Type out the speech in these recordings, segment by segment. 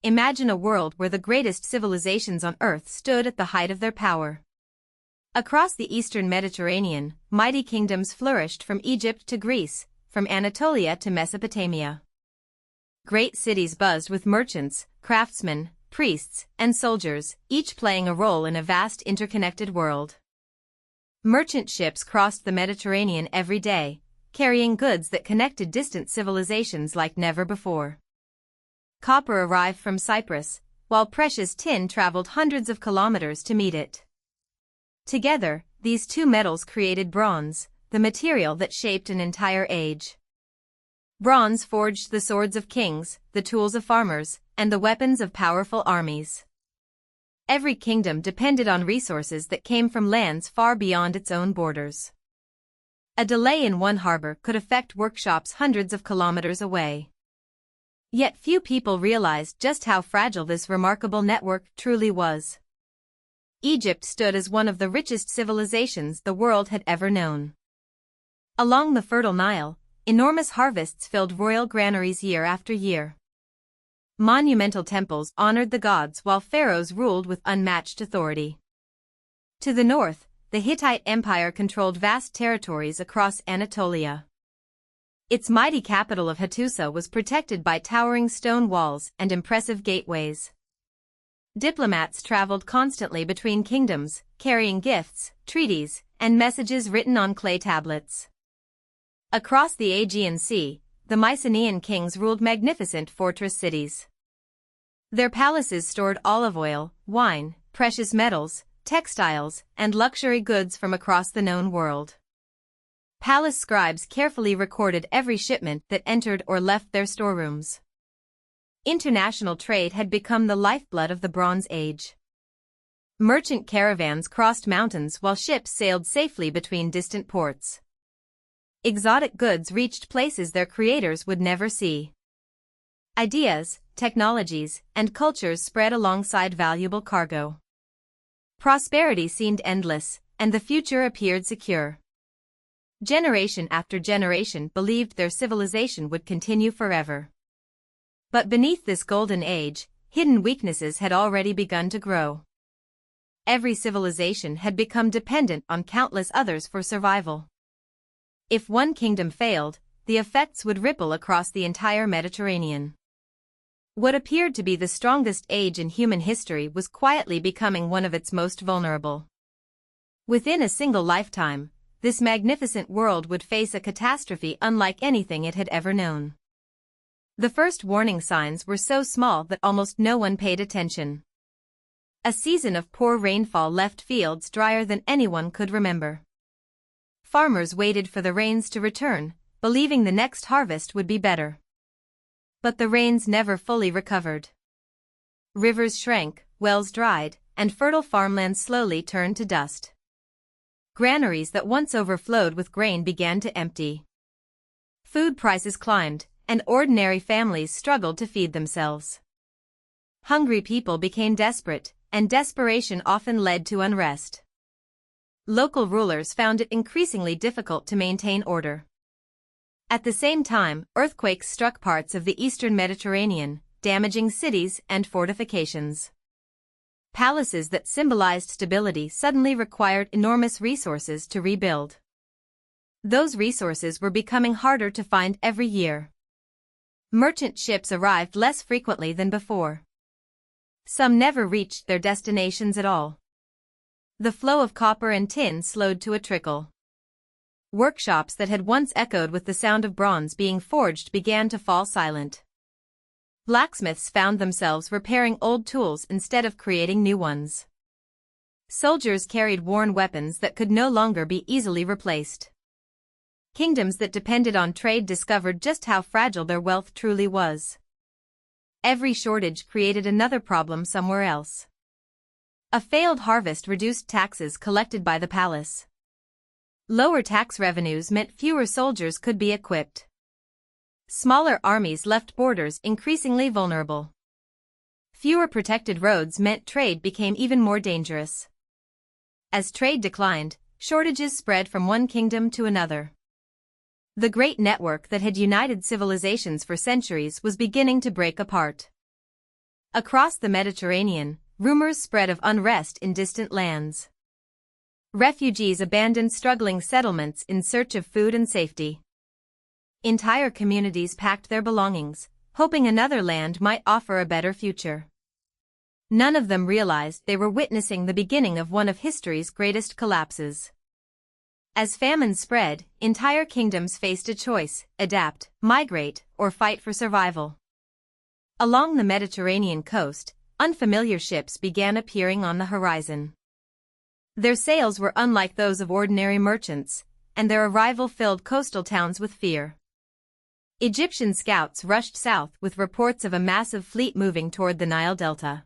imagine a world where the greatest civilizations on Earth stood at the height of their power. Across the eastern Mediterranean, mighty kingdoms flourished from Egypt to Greece, from Anatolia to Mesopotamia. Great cities buzzed with merchants, craftsmen, priests, and soldiers, each playing a role in a vast interconnected world. Merchant ships crossed the Mediterranean every day, carrying goods that connected distant civilizations like never before. Copper arrived from Cyprus, while precious tin traveled hundreds of kilometers to meet it. Together, these two metals created bronze, the material that shaped an entire age. Bronze forged the swords of kings, the tools of farmers, and the weapons of powerful armies. Every kingdom depended on resources that came from lands far beyond its own borders. A delay in one harbor could affect workshops hundreds of kilometers away. Yet few people realized just how fragile this remarkable network truly was. Egypt stood as one of the richest civilizations the world had ever known. Along the fertile Nile, enormous harvests filled royal granaries year after year. Monumental temples honored the gods while pharaohs ruled with unmatched authority. To the north, the Hittite Empire controlled vast territories across Anatolia. Its mighty capital of Hattusa was protected by towering stone walls and impressive gateways. Diplomats traveled constantly between kingdoms, carrying gifts, treaties, and messages written on clay tablets. Across the Aegean Sea, the Mycenaean kings ruled magnificent fortress cities. Their palaces stored olive oil, wine, precious metals, textiles, and luxury goods from across the known world. Palace scribes carefully recorded every shipment that entered or left their storerooms. International trade had become the lifeblood of the Bronze Age. Merchant caravans crossed mountains while ships sailed safely between distant ports. Exotic goods reached places their creators would never see. Ideas, technologies, and cultures spread alongside valuable cargo. Prosperity seemed endless, and the future appeared secure. Generation after generation believed their civilization would continue forever. But beneath this golden age, hidden weaknesses had already begun to grow. Every civilization had become dependent on countless others for survival. If one kingdom failed, the effects would ripple across the entire Mediterranean. What appeared to be the strongest age in human history was quietly becoming one of its most vulnerable. Within a single lifetime, this magnificent world would face a catastrophe unlike anything it had ever known. The first warning signs were so small that almost no one paid attention. A season of poor rainfall left fields drier than anyone could remember. Farmers waited for the rains to return, believing the next harvest would be better. But the rains never fully recovered. Rivers shrank, wells dried, and fertile farmlands slowly turned to dust. Granaries that once overflowed with grain began to empty. Food prices climbed, and ordinary families struggled to feed themselves. Hungry people became desperate, and desperation often led to unrest. Local rulers found it increasingly difficult to maintain order. At the same time, earthquakes struck parts of the eastern Mediterranean, damaging cities and fortifications. Palaces that symbolized stability suddenly required enormous resources to rebuild. Those resources were becoming harder to find every year. Merchant ships arrived less frequently than before. Some never reached their destinations at all. The flow of copper and tin slowed to a trickle. Workshops that had once echoed with the sound of bronze being forged began to fall silent. Blacksmiths found themselves repairing old tools instead of creating new ones. Soldiers carried worn weapons that could no longer be easily replaced. Kingdoms that depended on trade discovered just how fragile their wealth truly was. Every shortage created another problem somewhere else. A failed harvest reduced taxes collected by the palace. Lower tax revenues meant fewer soldiers could be equipped. Smaller armies left borders increasingly vulnerable. Fewer protected roads meant trade became even more dangerous. As trade declined, shortages spread from one kingdom to another. The great network that had united civilizations for centuries was beginning to break apart. Across the Mediterranean, rumors spread of unrest in distant lands. Refugees abandoned struggling settlements in search of food and safety. Entire communities packed their belongings, hoping another land might offer a better future. None of them realized they were witnessing the beginning of one of history's greatest collapses. As famine spread, entire kingdoms faced a choice: adapt, migrate, or fight for survival. Along the Mediterranean coast, unfamiliar ships began appearing on the horizon. Their sails were unlike those of ordinary merchants, and their arrival filled coastal towns with fear. Egyptian scouts rushed south with reports of a massive fleet moving toward the Nile Delta.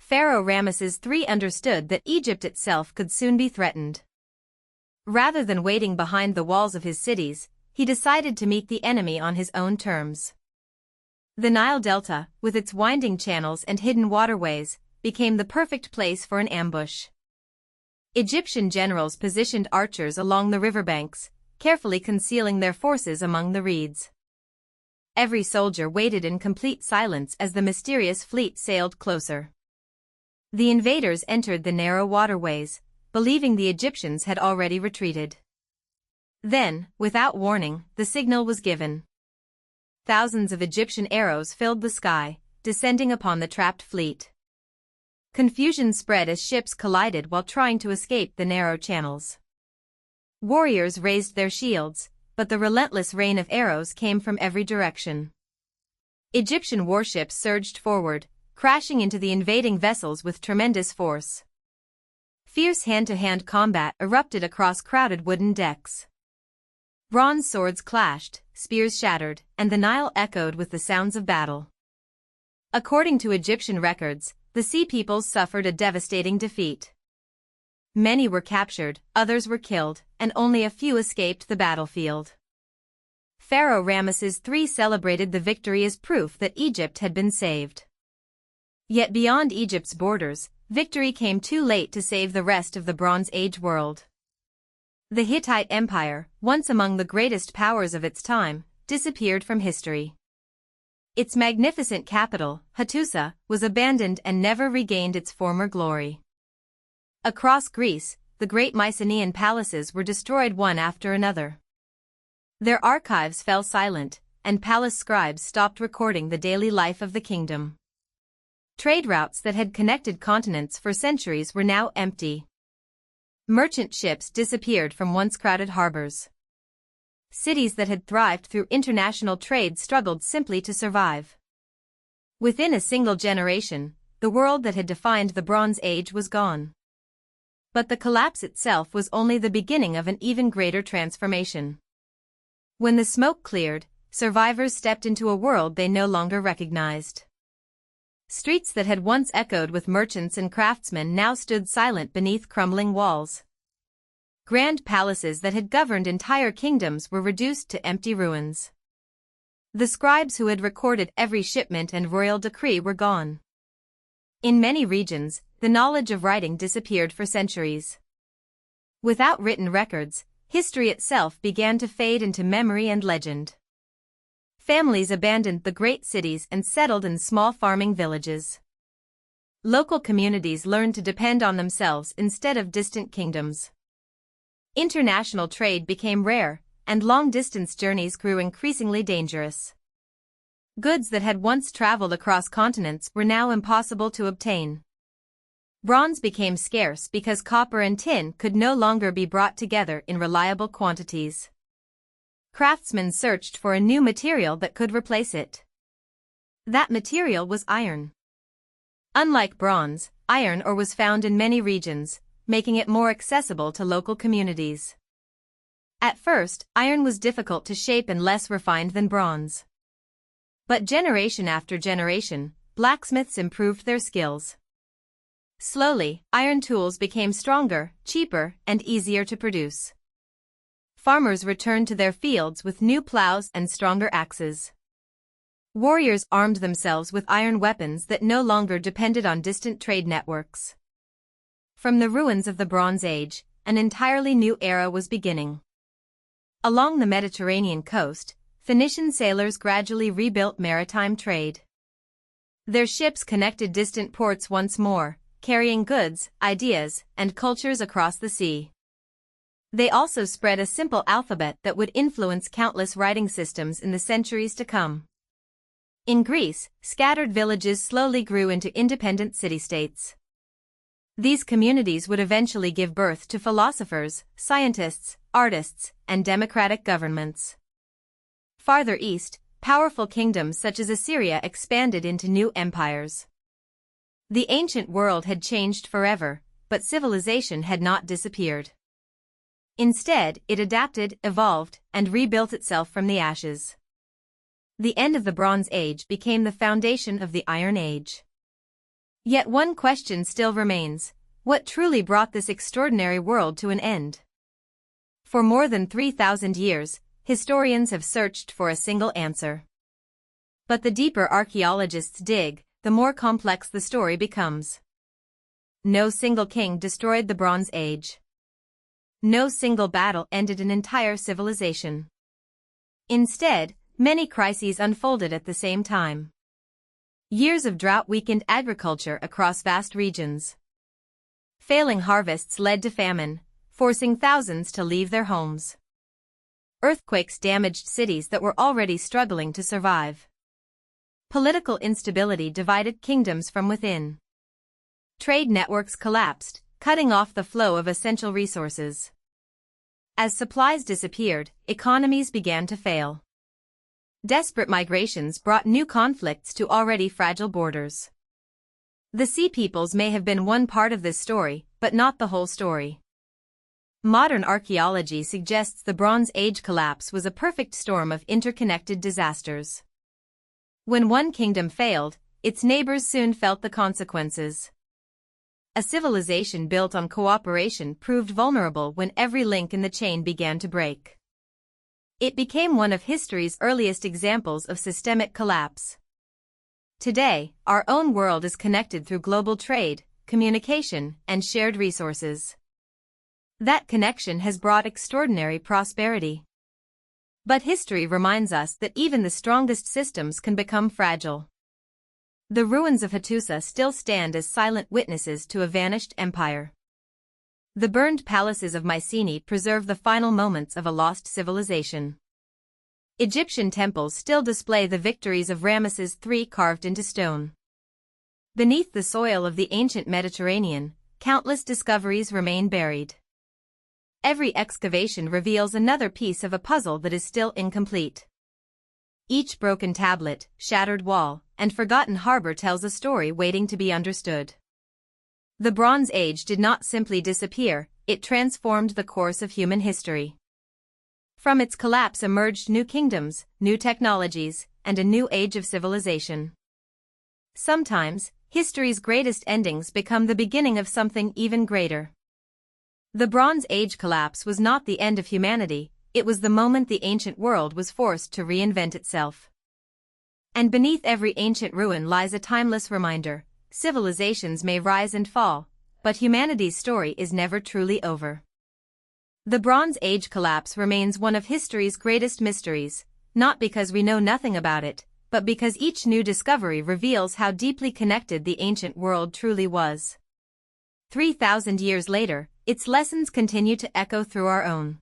Pharaoh Ramesses III understood that Egypt itself could soon be threatened. Rather than waiting behind the walls of his cities, he decided to meet the enemy on his own terms. The Nile Delta, with its winding channels and hidden waterways, became the perfect place for an ambush. Egyptian generals positioned archers along the riverbanks, carefully concealing their forces among the reeds. Every soldier waited in complete silence as the mysterious fleet sailed closer. The invaders entered the narrow waterways, believing the Egyptians had already retreated. Then, without warning, the signal was given. Thousands of Egyptian arrows filled the sky, descending upon the trapped fleet. Confusion spread as ships collided while trying to escape the narrow channels. Warriors raised their shields, but the relentless rain of arrows came from every direction. Egyptian warships surged forward, crashing into the invading vessels with tremendous force. Fierce hand-to-hand combat erupted across crowded wooden decks. Bronze swords clashed, spears shattered, and the Nile echoed with the sounds of battle. According to Egyptian records, the Sea Peoples suffered a devastating defeat. Many were captured, others were killed, and only a few escaped the battlefield. Pharaoh Ramesses III celebrated the victory as proof that Egypt had been saved. Yet beyond Egypt's borders, victory came too late to save the rest of the Bronze Age world. The Hittite Empire, once among the greatest powers of its time, disappeared from history. Its magnificent capital, Hattusa, was abandoned and never regained its former glory. Across Greece, the great Mycenaean palaces were destroyed one after another. Their archives fell silent, and palace scribes stopped recording the daily life of the kingdom. Trade routes that had connected continents for centuries were now empty. Merchant ships disappeared from once crowded harbors. Cities that had thrived through international trade struggled simply to survive. Within a single generation, the world that had defined the Bronze Age was gone. But the collapse itself was only the beginning of an even greater transformation. When the smoke cleared, survivors stepped into a world they no longer recognized. Streets that had once echoed with merchants and craftsmen now stood silent beneath crumbling walls. Grand palaces that had governed entire kingdoms were reduced to empty ruins. The scribes who had recorded every shipment and royal decree were gone. In many regions, the knowledge of writing disappeared for centuries. Without written records, history itself began to fade into memory and legend. Families abandoned the great cities and settled in small farming villages. Local communities learned to depend on themselves instead of distant kingdoms. International trade became rare, and long-distance journeys grew increasingly dangerous. Goods that had once traveled across continents were now impossible to obtain. Bronze became scarce because copper and tin could no longer be brought together in reliable quantities. Craftsmen searched for a new material that could replace it. That material was iron. Unlike bronze, iron ore was found in many regions, making it more accessible to local communities. At first, iron was difficult to shape and less refined than bronze. But generation after generation, blacksmiths improved their skills. Slowly, iron tools became stronger, cheaper, and easier to produce. Farmers returned to their fields with new plows and stronger axes. Warriors armed themselves with iron weapons that no longer depended on distant trade networks. From the ruins of the Bronze Age, an entirely new era was beginning. Along the Mediterranean coast, Phoenician sailors gradually rebuilt maritime trade. Their ships connected distant ports once more, carrying goods, ideas, and cultures across the sea. They also spread a simple alphabet that would influence countless writing systems in the centuries to come. In Greece, scattered villages slowly grew into independent city-states. These communities would eventually give birth to philosophers, scientists, artists, and democratic governments. Farther east, powerful kingdoms such as Assyria expanded into new empires. The ancient world had changed forever, but civilization had not disappeared. Instead, it adapted, evolved, and rebuilt itself from the ashes. The end of the Bronze Age became the foundation of the Iron Age. Yet one question still remains: what truly brought this extraordinary world to an end? For more than 3,000 years, historians have searched for a single answer. But the deeper archaeologists dig, the more complex the story becomes. No single king destroyed the Bronze Age. No single battle ended an entire civilization. Instead, many crises unfolded at the same time. Years of drought weakened agriculture across vast regions. Failing harvests led to famine, forcing thousands to leave their homes. Earthquakes damaged cities that were already struggling to survive. Political instability divided kingdoms from within. Trade networks collapsed, cutting off the flow of essential resources. As supplies disappeared, economies began to fail. Desperate migrations brought new conflicts to already fragile borders. The Sea Peoples may have been one part of this story, but not the whole story. Modern archaeology suggests the Bronze Age collapse was a perfect storm of interconnected disasters. When one kingdom failed, its neighbors soon felt the consequences. A civilization built on cooperation proved vulnerable when every link in the chain began to break. It became one of history's earliest examples of systemic collapse. Today, our own world is connected through global trade, communication, and shared resources. That connection has brought extraordinary prosperity. But history reminds us that even the strongest systems can become fragile. The ruins of Hattusa still stand as silent witnesses to a vanished empire. The burned palaces of Mycenae preserve the final moments of a lost civilization. Egyptian temples still display the victories of Ramesses III carved into stone. Beneath the soil of the ancient Mediterranean, countless discoveries remain buried. Every excavation reveals another piece of a puzzle that is still incomplete. Each broken tablet, shattered wall, and forgotten harbor tells a story waiting to be understood. The Bronze Age did not simply disappear, it transformed the course of human history. From its collapse emerged new kingdoms, new technologies, and a new age of civilization. Sometimes, history's greatest endings become the beginning of something even greater. The Bronze Age collapse was not the end of humanity, it was the moment the ancient world was forced to reinvent itself. And beneath every ancient ruin lies a timeless reminder: civilizations may rise and fall, but humanity's story is never truly over. The Bronze Age collapse remains one of history's greatest mysteries, not because we know nothing about it, but because each new discovery reveals how deeply connected the ancient world truly was. 3,000 years later, its lessons continue to echo through our own.